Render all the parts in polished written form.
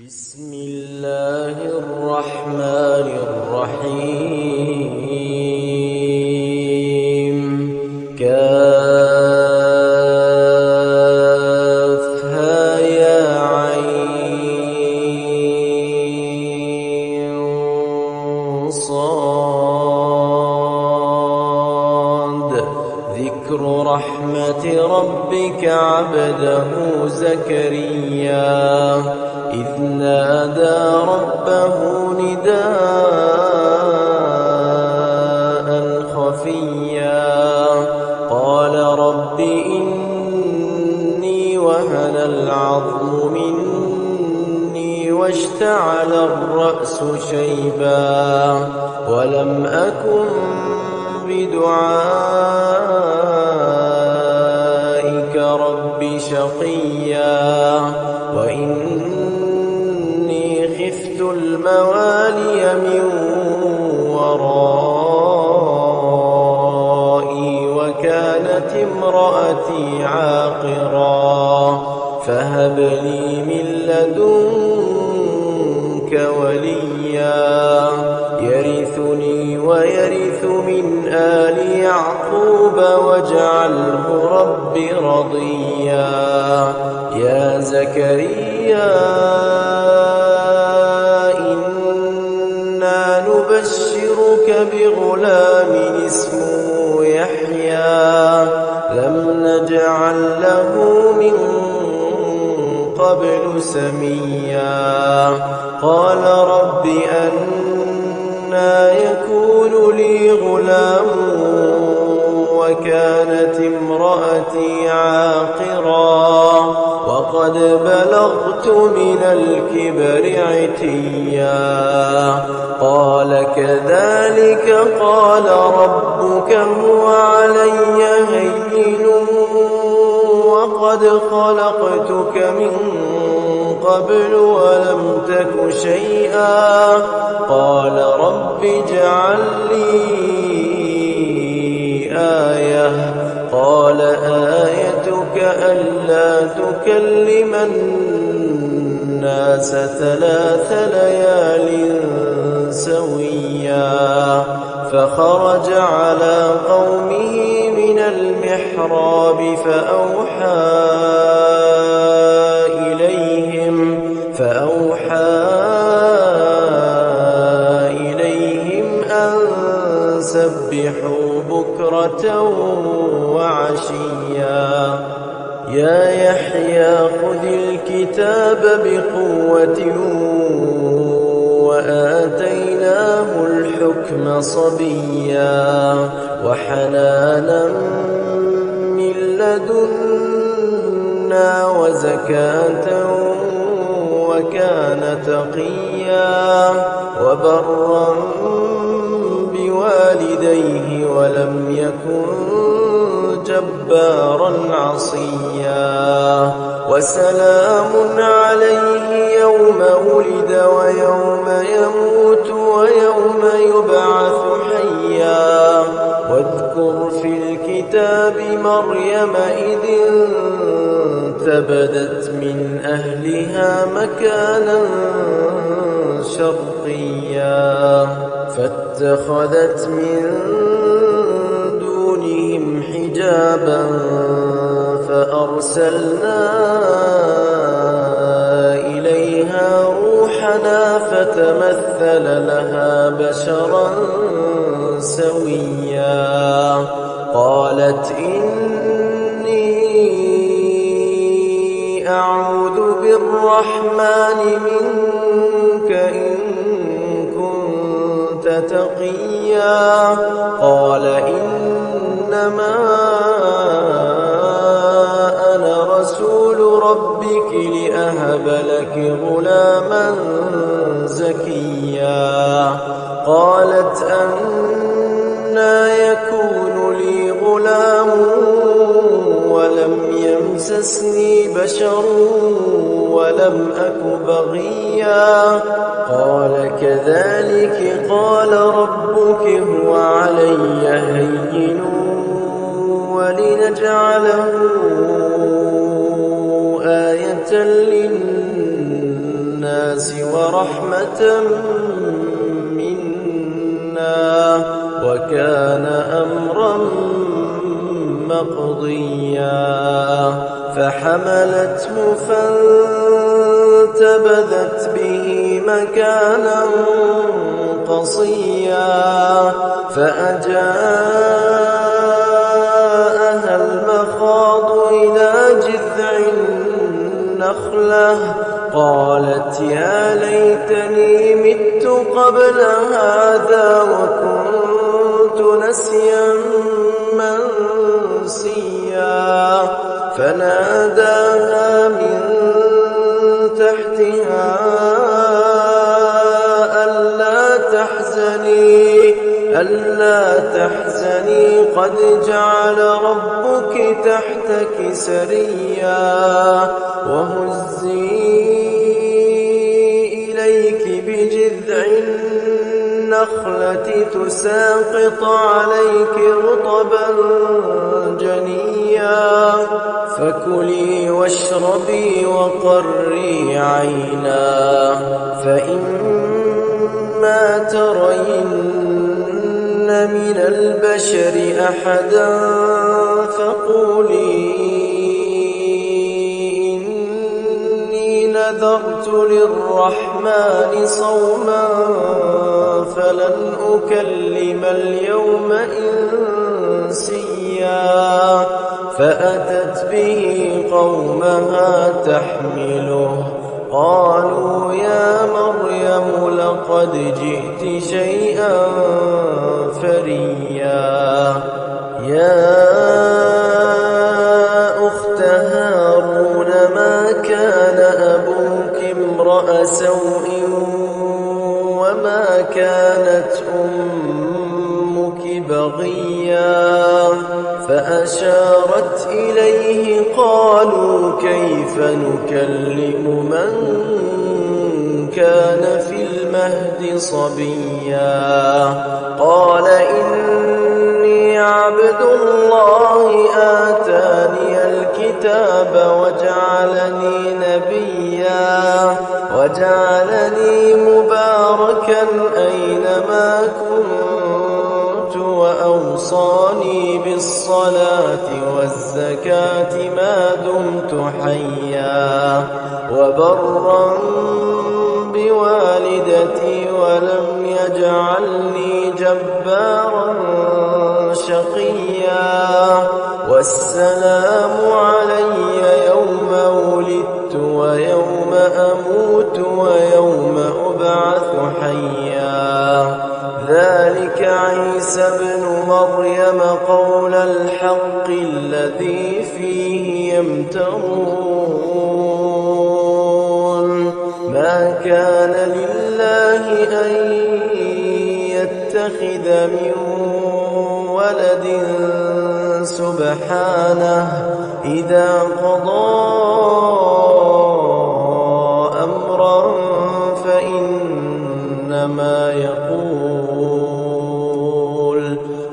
بسم الله الرحمن الرحيم كافها يا عين صاد ذكر رحمة ربك عبده زكريا إذ نادى ربه نداء خفيا قال رب إني وهن العظم مني واشتعل الرأس شيبا ولم أكن بدعائك رب شقيا وإني خفت الموالي من ورائي وكانت امرأتي عاقرا فهب لي من لدنك وليا يرثني ويرث من آل يعقوب واجعله رب رضيا يا زكريا إنا نبشرك بغلام اسمه يحيى لم نجعل له من قبل سميا قال رب أنى يكون لي غلام وكانت امرأتي عاقرا وقد بلغت من الكبر عتيا قال كذلك قال ربك هو علي هين وقد خلقتك من قبل ولم تك شيئا قال رب اجعل لي آية قال آيتك ألا تكلم الناس 3 ليال سويا فخرج على قومه من المحراب فأوحى إليهم أن سبحوا بكرة وعشيا يا يحيى خذ الكتاب بقوة وآتيناه الحكم صبيا وحنانا من لدنا وزكاة وكان تقيا وبرا بوالديه ولم يكن جبارا عصيا وسلام عليه يوم ولد ويوم يموت ويوم يبعث حيا واذكر في الكتاب مريم إذ انتبذت من أهلها مكانا شرقيا فاتخذت من دونهم حجابا فأرسلنا إليها روحنا فتمثل لها بشرا سويا قالت إني أعوذ بالرحمن منك إن كنت تقيا قال إنما أنا رسول ربك لأهب لك غلاما زكيا قالت أنى يكون لي غلام ولم يمسسني بشر ولم أك بغيا قال كذلك قال ربك هو علي هين ولنجعله آية للناس الناس ورحمة منا وكان أمرا مقضيا فحملته فانتبذت به مكانا قصيا فأجاءها المخاض إلى جذع النخلة قالت يا ليتني مت قبل هذا وكنت نسيا منسيا فناداها من تحتها ألا تحزني قد جعل ربك تحتك سريا وهزي إليك بجذع النخلة تساقط عليك رطبا جنيا فكلي واشربي وقري عينا فإما ترين من البشر أحدا فقولي إني نذرت للرحمن صوما فلن أكلم اليوم إنسيا فأتت به قومها تحمله قالوا يا مريم لقد جئت شيئا فريا يا أخت هارون ما كان أبوك امرأ سوء وما كانت أمك بغيا فأشارت إليه قالوا كيف نكلم من كان في المهد صبيا قال إني عبد الله آتاني الكتاب وجعلني مباركا أينما كنت وأوصاني بالصلاة والزكاة ما دمت حيا وبرا بوالدتي ولم يجعلني جبارا شقيا والسلام علي يوم ولدت ويوم أموت ويوم أبعث حيا ذلك عيسى ابن مريم قول الحق الذي فيه يمترون ما كان لله أن يتخذ من ولد سبحانه إذا قضى أمرا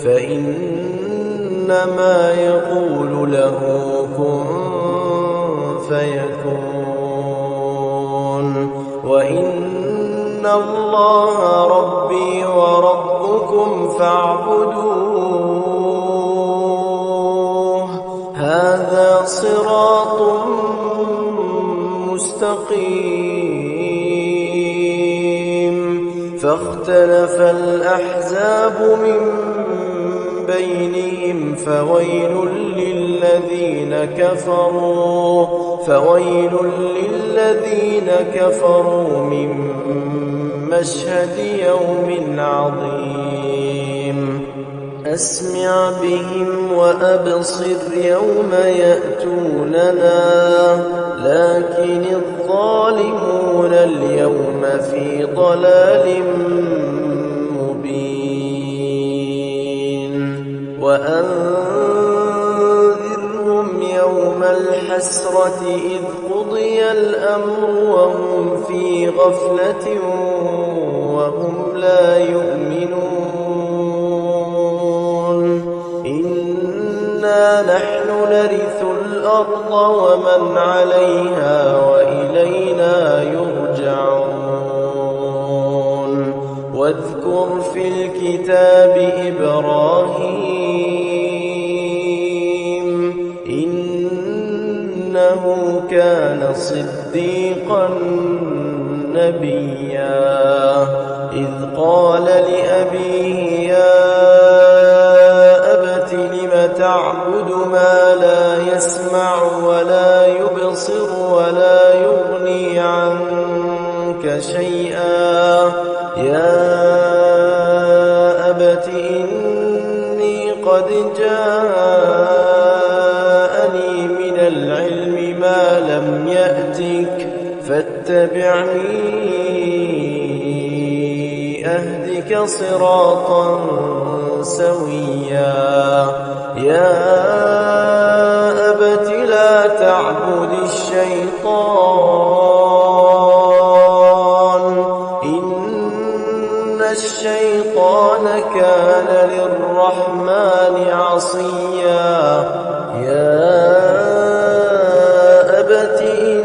فإنما يقول له كن فيكون وإن الله ربي وربكم فاعبدوه هذا صراط مستقيم فاختلف الأحزاب من بينهم فويل للذين كفروا من مشهد يوم عظيم أسمع بهم وأبصر يوم يأتوننا لكن الظالمون اليوم في ضلال مبين وأنذرهم يوم الحسرة إذ قضي الأمر وهم في غفلة وهم لا يؤمنون إنا نحن نرث الأرض ومن عليها وإلينا يرجعون واذكر في الكتاب إبراهيم إنه كان صديقا نبيا إذ قال لأبيه يا أبت لم تعبد ما لا يسمع ولا يبصر ولا يغني عنك شيئا يا أبت إني قد جاءني من العلم ما لم يأتك فاتبعني أهدك صراطا سويا يا أبت لا تعبد الشيطان إن الشيطان كان للرحمن عصيا يا أبت إني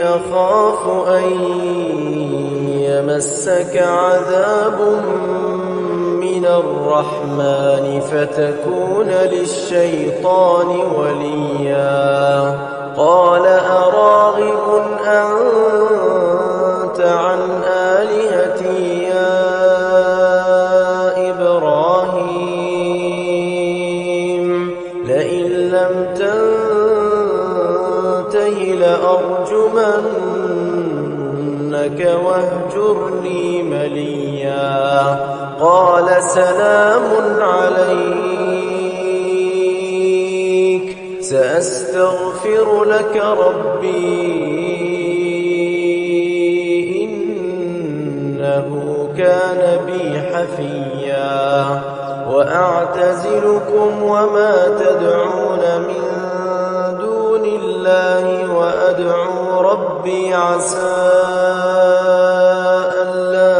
أخاف أن يمسك عذاب من الرحمن فتكون للشيطان وليا قال أراغب أنت عن آلهتي يا إبراهيم لئن لم تنته لأرجمنك واهجرني مليا قال سلام عليك سأستغفر لك ربي إنه كان بي حفيا وأعتزلكم وما تدعون من دون الله وأدعو ربي عسى ألا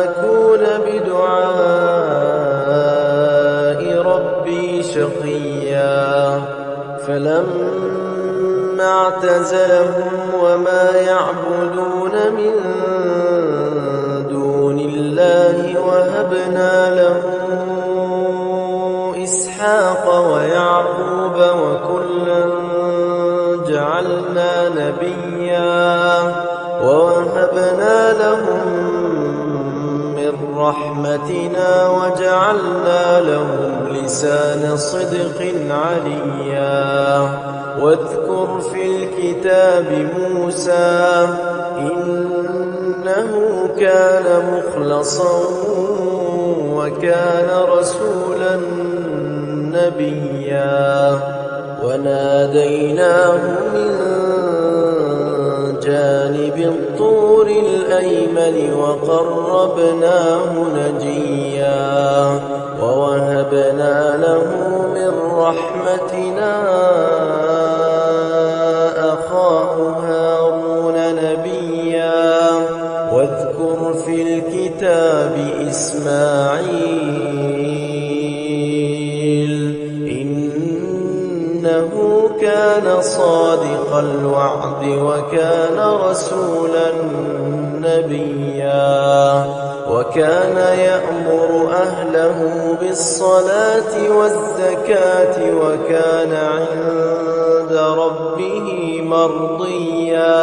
أكون بدعاء ربي شقيا فلما اعتزلهم وما يعبدون من دون الله وهبنا له إسحاق ويعقوب وكلا جعلنا نبيا ووهبنا لهم من رحمتنا وجعلنا لهم لسان صدق عليا واذكر في الكتاب موسى إنه كان مخلصا وكان رسولا نبيا وناديناه من جانب الطور الأيمن وقربناه نجيا ووهبنا له من رحمتنا أخاه هارون نبيا واذكر في الكتاب إسماعيل إنه كان صادق الوعد وكان رسولا نبيا وكان يأمر أهله بالصلاة والزكاة وكان عند ربه مرضيا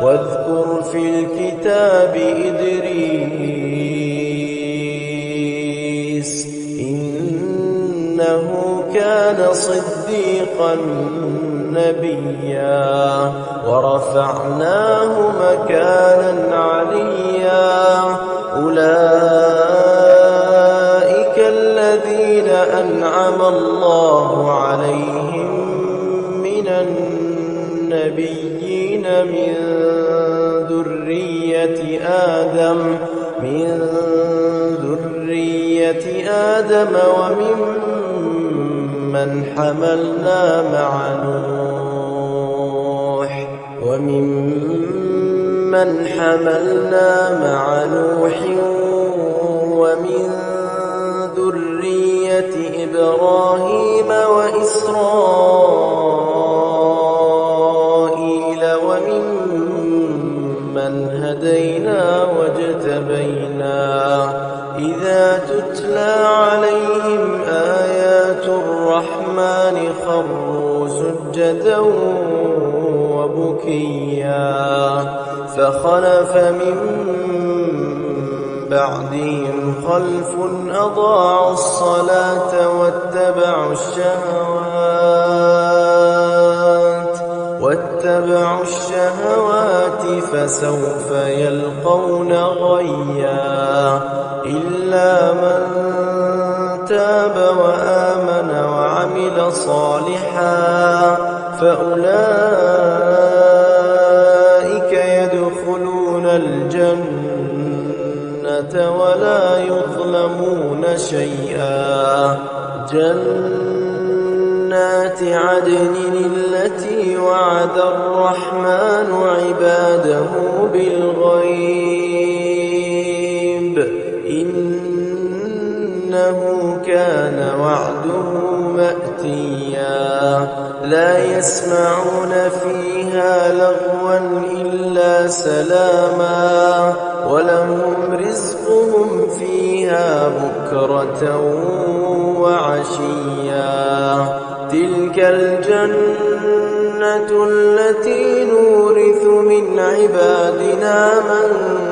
واذكر في الكتاب إدريس إنه كان صديقا نبيا ورفعناه مكانا عليا أولئك الذين أنعم الله عليهم من النبيين من ذرية آدم وممن حملنا مع نوح ومن إبراهيم وإسرائيل وممن هدينا واجتبينا إذا تتلى عليهم آيات الرحمن خروا سجدا وبكيا فخلف من بعدهم خلف أضاعوا الصلاة واتبعوا الشهوات فسوف يلقون غيا إلا من تاب وآمن وعمل صالحا فأولئك يدخلون الجنة ولا يظلمون شيئا جنات عدن التي وعد الرحمن عباده بالغيب إنه كان وعده مأتيا لا يسمعون فيها لغوا إلا سلاما ولهم رزقهم فيها بكرة وعشيا تلك الجنة التي نورث من عبادنا من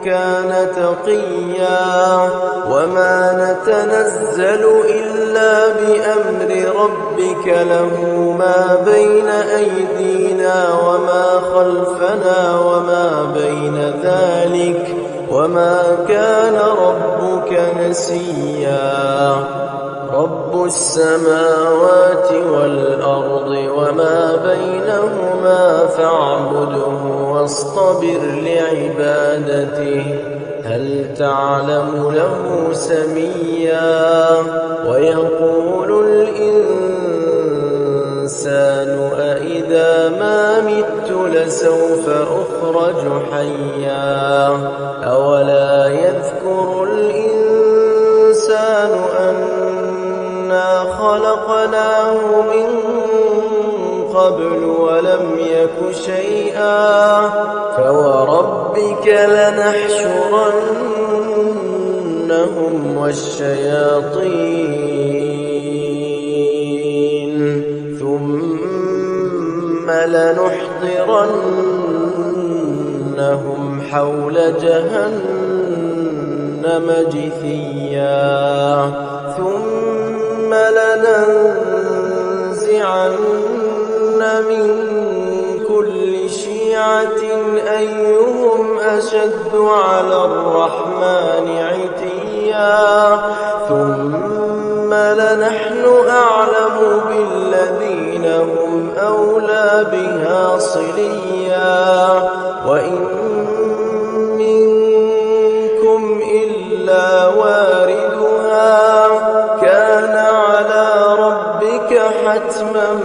كان تقيا وما نتنزل إلا بأمر ربك له ما بين أيدينا وما خلفنا وما بين ذلك وما كان ربك نسيا رب السماوات والأرض وما بينهما فاعبده واصطبر لعبادته هل تعلم له سميا ويقول الإنسان أإذا ما مت لسوف أخرج حيا أولا يذكر الإنسان أنا خلقناه من قبل ولم يك شيئا فوربك لنحشرنهم والشياطين ثم لنحضرنهم حول جهنم جثيا ثم لننزعن من كل شيعة أيهم أشد على الرحمن عتيا ثم لنحن أعلم بالذين هم أولى بها صليا وإن منكم إلا واردها كان على ربك حتما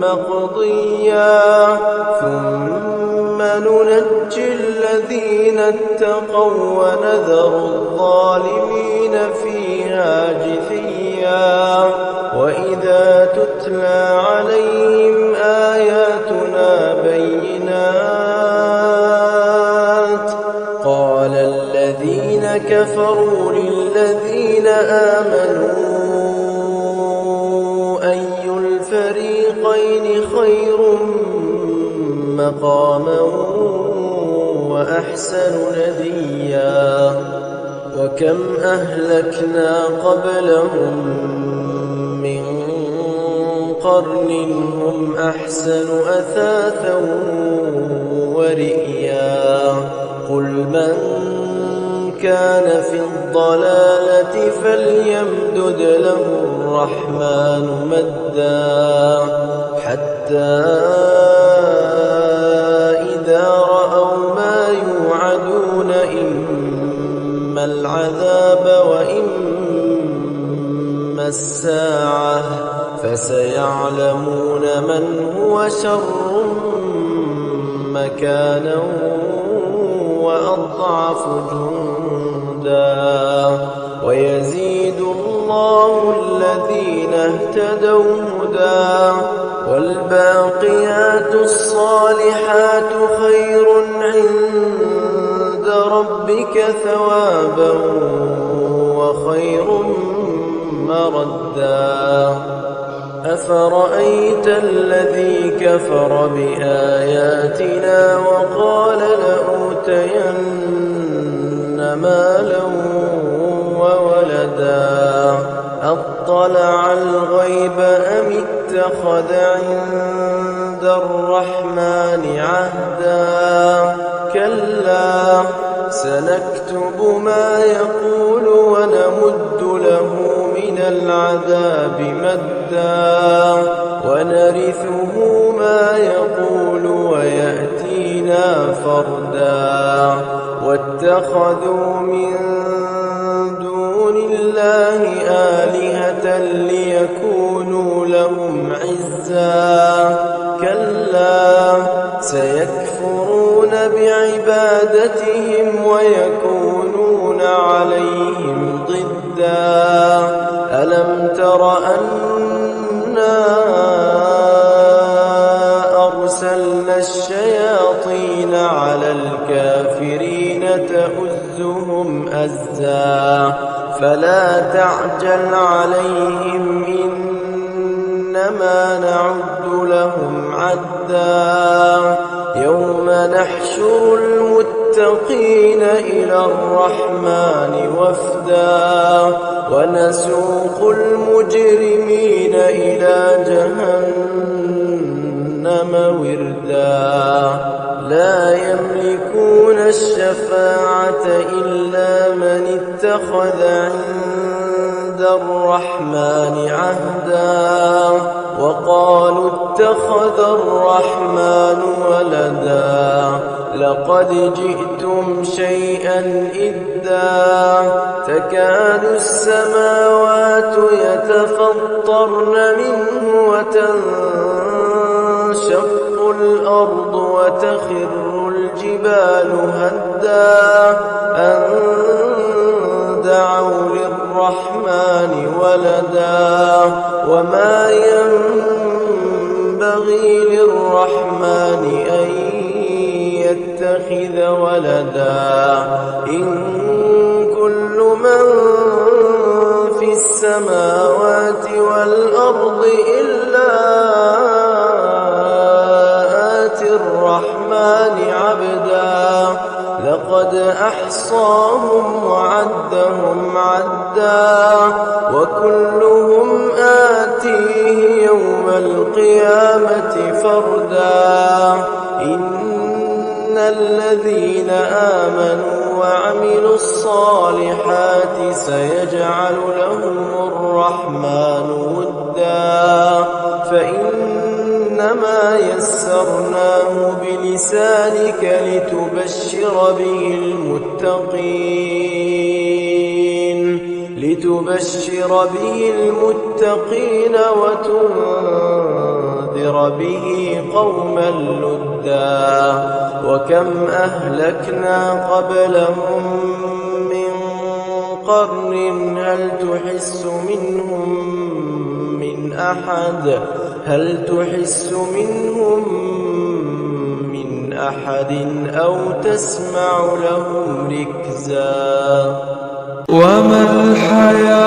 مقضيا ثم ننجي الذين اتقوا ونذر الظالمين فيها جثيا وإذا تتلى عليهم آياتنا بينات قال الذين كفروا للذين آمنوا أي الفريقين خير مقاما وأحسن نديا وكم أهلكنا قبلهم من قرن هم أحسن أثاثا ورئيا قل من كان في الضلالة فليمدد له الرحمن مدا حتى إذا رأوا ما يوعدون إما العذاب وإما الساعة فسيعلمون من هو شر مكانا وأضعف جندا ويزيد الله اهتدوا هدى والباقيات الصالحات خير عند ربك ثوابا وخير مردا أفرأيت الذي كفر بآياتنا وقال لأوتين مالا وولدا أطلع الغيب أم اتخذ عند الرحمن عهدا كلا سنكتب ما يقول ونمد له من العذاب مدا ونرثه ما يقول ويأتينا فردا واتخذوا من دون الله آلهة ليكونوا لهم عزا كلا سيكفرون بعبادتهم ويكونون عليهم ضدا ألم تر أنا أرسلنا الشياطين على الكافرين تؤزهم أزا فلا تعجل عليهم إنما نعد لهم عدا يوم نحشر المتقين إلى الرحمن وفدا ونسوق المجرمين إلى جهنم وردا لا يملكون الشفاعة إلا من اتخذ عند الرحمن عهدا وقالوا اتخذ الرحمن ولدا لقد جئتم شيئا إدا تكاد السماوات يتفطرن منه وتنشق الأرض وتخر الجبال هدا أن دعوا للرحمن ولدا وما ينبغي للرحمن أن يتخذ ولدا إن كل من في السماوات والأرض إلا آتي الرحمن عبدا لقد أحصاهم وعدهم عدا وكلهم آتيه يوم القيامة فردا إن الذين آمنوا وعملوا الصالحات سيجعل لهم الرحمن ودا فإنما يسرناه بلسانك لتبشر به المتقين وتنذر به قوما لدا وكم أهلكنا قبلهم من قرن هل تحس منهم من أحد أو تسمع لهم ركزا وما الحياة